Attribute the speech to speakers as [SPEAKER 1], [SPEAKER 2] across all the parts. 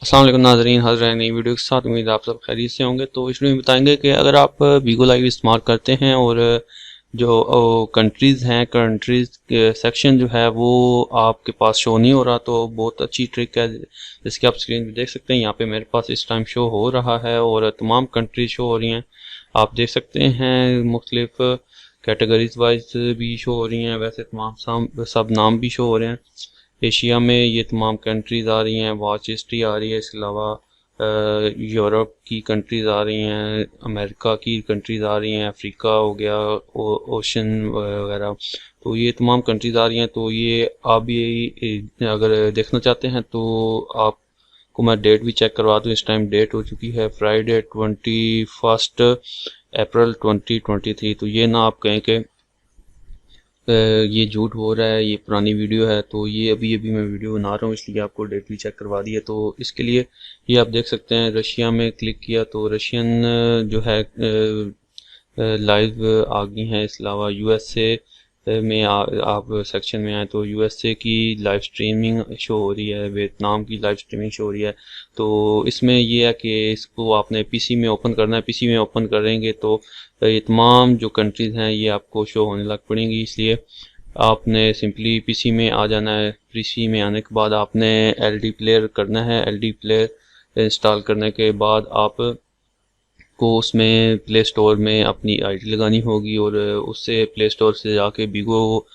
[SPEAKER 1] अस्सलाम वालेकुम नाज़रीन, हाज़िर हैं नई वीडियो के साथ। उम्मीद है आप सब खैरियत से होंगे। तो इस वीडियो में बताएंगे कि अगर आप वीगो लाइव इस्तेमाल करते हैं और जो कंट्रीज़ हैं, कंट्रीज़ सेक्शन जो है वो आपके पास शो नहीं हो रहा, तो बहुत अच्छी ट्रिक है जिसकी आप स्क्रीन पे देख सकते हैं। यहाँ पे मेरे पास इस टाइम शो हो रहा है और तमाम कंट्रीज शो हो रही हैं। आप देख सकते हैं मुख्तलिफ कैटेगरीज वाइज भी शो हो रही हैं, वैसे तमाम सब नाम भी शो हो रहे हैं। एशिया में ये तमाम कंट्रीज़ आ रही हैं, वॉच हिस्ट्री आ रही है, इसके अलावा यूरोप की कंट्रीज़ आ रही हैं, अमेरिका की कंट्रीज़ आ रही हैं, अफ्रीका हो गया, ओशन वगैरह। तो ये तमाम कंट्रीज़ आ रही हैं। तो ये आप भी अगर देखना चाहते हैं तो आपको मैं डेट भी चेक करवा दूँ। इस टाइम डेट हो चुकी है फ्राइडे 21 अप्रैल 2023। तो ये ना आप कहें कि ये झूठ हो रहा है, ये पुरानी वीडियो है। तो ये अभी अभी मैं वीडियो बना रहा हूँ, इसलिए आपको डेट भी चेक करवा दी है। तो इसके लिए ये आप देख सकते हैं, रशिया में क्लिक किया तो रशियन जो है लाइव आ गई हैं। इसके अलावा यूएसए में आप सेक्शन में आए तो यूएसए की लाइव स्ट्रीमिंग शो हो रही है, वियतनाम की लाइव स्ट्रीमिंग शो हो रही है। तो इसमें ये है कि इसको आपने पीसी में ओपन करना है। पीसी में ओपन करेंगे तो ये तमाम जो कंट्रीज़ हैं ये आपको शो होने लग पड़ेंगी। इसलिए आपने सिंपली पीसी में आ जाना है। पीसी में आने के बाद आपने एलडी प्लेयर करना है। एलडी प्लेयर इंस्टॉल करने के बाद आप को उसमें प्ले स्टोर में अपनी आईडी लगानी होगी और उससे प्ले स्टोर से जाके वीगो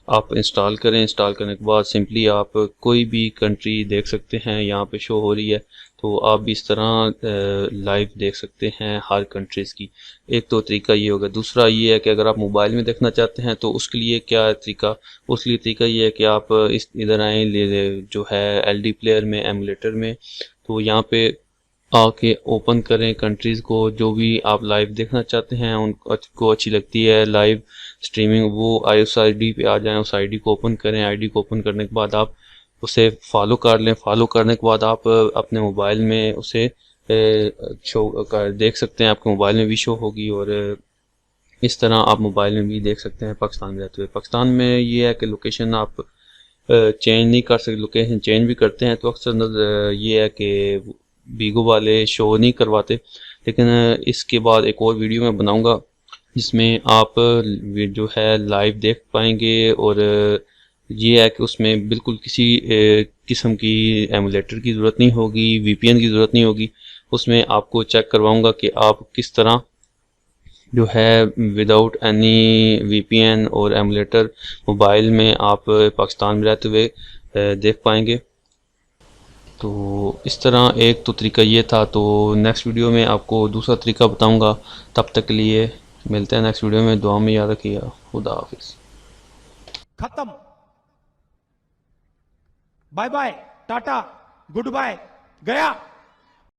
[SPEAKER 1] आप इंस्टॉल करें। इंस्टॉल करने के बाद सिंपली आप कोई भी कंट्री देख सकते हैं, यहाँ पे शो हो रही है। तो आप भी इस तरह लाइव देख सकते हैं हर कंट्रीज़ की। एक तो तरीका ये होगा। दूसरा ये है कि अगर आप मोबाइल में देखना चाहते हैं तो उसके लिए क्या तरीका, उसके लिए तरीका ये है कि आप इस इधर आएँ जो है एलडी प्लेयर में, एमुलेटर में। तो यहाँ पे आके ओपन करें कंट्रीज़ को, जो भी आप लाइव देखना चाहते हैं, उनको अच्छी लगती है लाइव स्ट्रीमिंग, वो उस आईडी पे आ जाएं। उस आईडी को ओपन करें। आईडी को ओपन करने के बाद आप उसे फॉलो कर लें। फॉलो करने के बाद आप अपने मोबाइल में उसे शो कर देख सकते हैं। आपके मोबाइल में भी शो होगी और इस तरह आप मोबाइल में भी देख सकते हैं पाकिस्तान में रहते हुए। पाकिस्तान में ये है कि लोकेशन आप चेंज नहीं कर सकते। लोकेशन चेंज भी करते हैं तो अक्सर ये है कि वीगो वाले शो नहीं करवाते। लेकिन इसके बाद एक और वीडियो मैं बनाऊंगा जिसमें आप जो है लाइव देख पाएंगे और ये है कि उसमें बिल्कुल किसी किस्म की एमुलेटर की ज़रूरत नहीं होगी, वीपीएन की ज़रूरत नहीं होगी। उसमें आपको चेक करवाऊंगा कि आप किस तरह जो है विदाउट एनी वीपीएन और एमुलेटर मोबाइल में आप पाकिस्तान में रहते हुए देख पाएंगे। तो इस तरह एक तो तरीका ये था। तो नेक्स्ट वीडियो में आपको दूसरा तरीका बताऊंगा। तब तक के लिए मिलते हैं नेक्स्ट वीडियो में। दुआ में याद रखिएगा। खुदा हाफिज़।
[SPEAKER 2] खत्म। Bye bye, tata, good bye, गया।